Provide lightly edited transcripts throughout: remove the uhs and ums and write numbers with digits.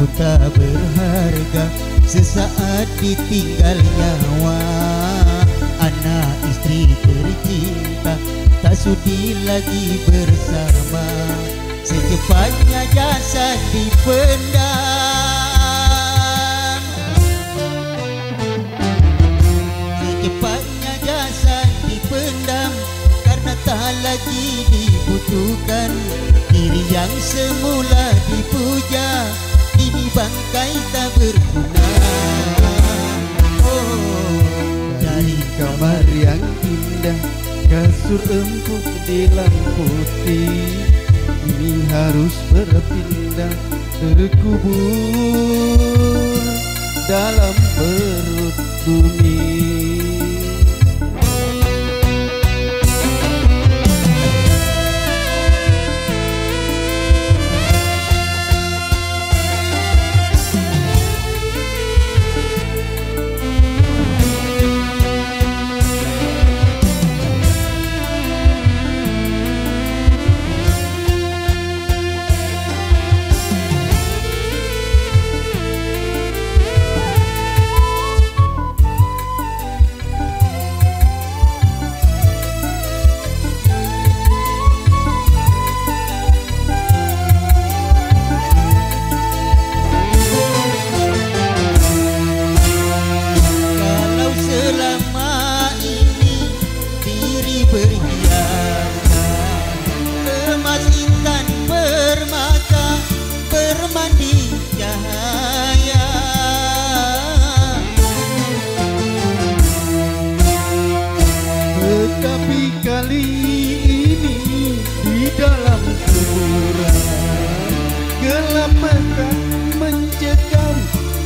pun tak berharga, sesaat ditinggal nyawa. Anak istri tercinta tak sudi lagi bersama, secepatnya jasad dipendam. Secepatnya jasad dipendam, karena tak lagi dibutuhkan. Diri yang semula dipuja, kini bangkai tak berguna. Dari kamar yang indah, kasur empuk di lampu putih, ini harus berpindah, terkubur dalam perut bumi. Emas intan permata, bermandi cahaya. Tetapi kali ini di dalam kuburan, gelap akan mencekam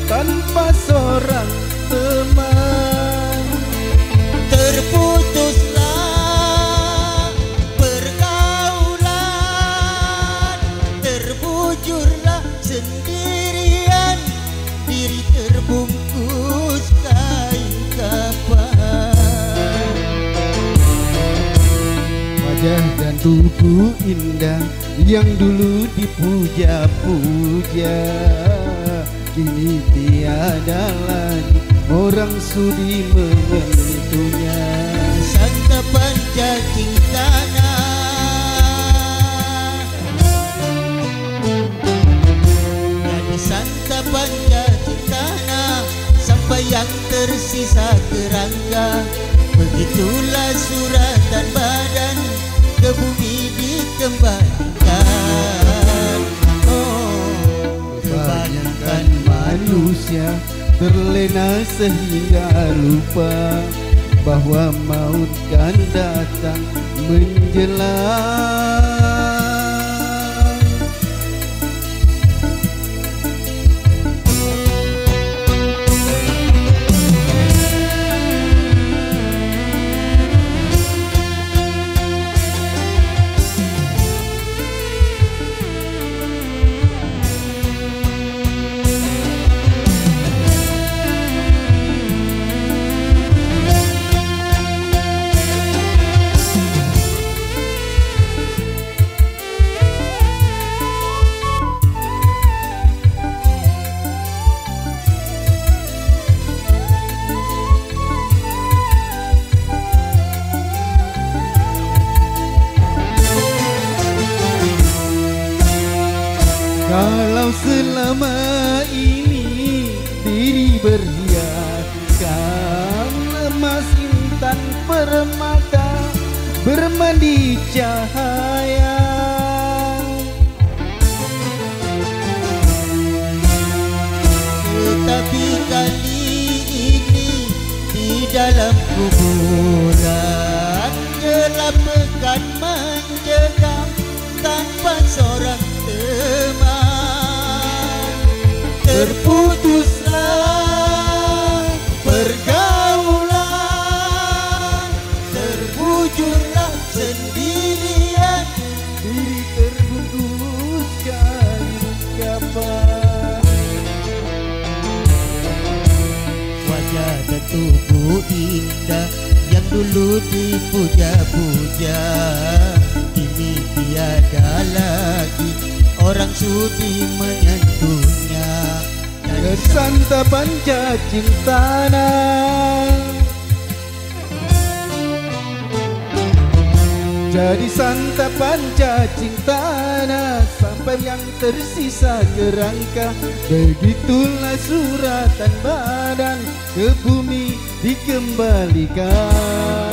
tanpa seorang teman. Terputuslah pergaulan, terbujurlah sendirian, diri terbungkus kain kafan. Wajah dan tubuh indah yang dulu dipuja-puja, kini tiada lagi orang sudi menyentuhnya. Santapan cacing tanah, jadi santapan cacing tanah, sampai yang tersisa kerangka. Begitulah suratan badan ke bumi dikembalikan. Kebanyakan manusia terlena sehingga lupa bahwa maut kan datang menjelang. Kalau selama ini diri berhiaskan emas intan permata, bermandi cahaya. Tetapi kali ini di dalam kuburan, gelap pekat mencekam tanpa seorang teman. Terputuslah pergaulan, terbujurlah sendirian, Diri terbungkus kain kafan. wajah dan tubuh indah yang dulu dipuja-puja, kini tiada lagi orang sudi menyentuhnya. Kesantapan cacing tanah jadi santapan cacing tanah, sampai yang tersisa kerangka. Begitulah suratan badan ke bumi dikembalikan.